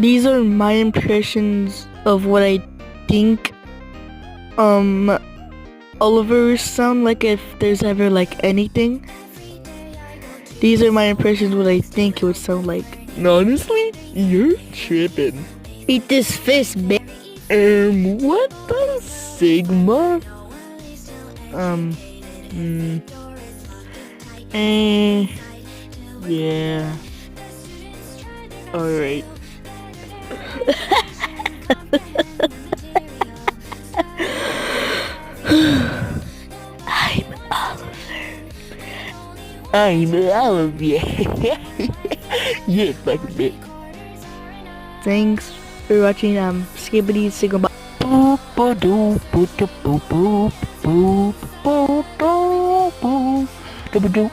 these are my impressions of what I think Oliver's sound like, if there's ever like anything. These are my impressions what I think it would sound like. Honestly, you're tripping. Eat this fist, bitch. What the Sigma? Yeah. Alright. I'm Oliver. You're fucking bitch. Thanks for watching Skibbity Sigma. Boop a doop boop boop boop boop boop boop boop boop.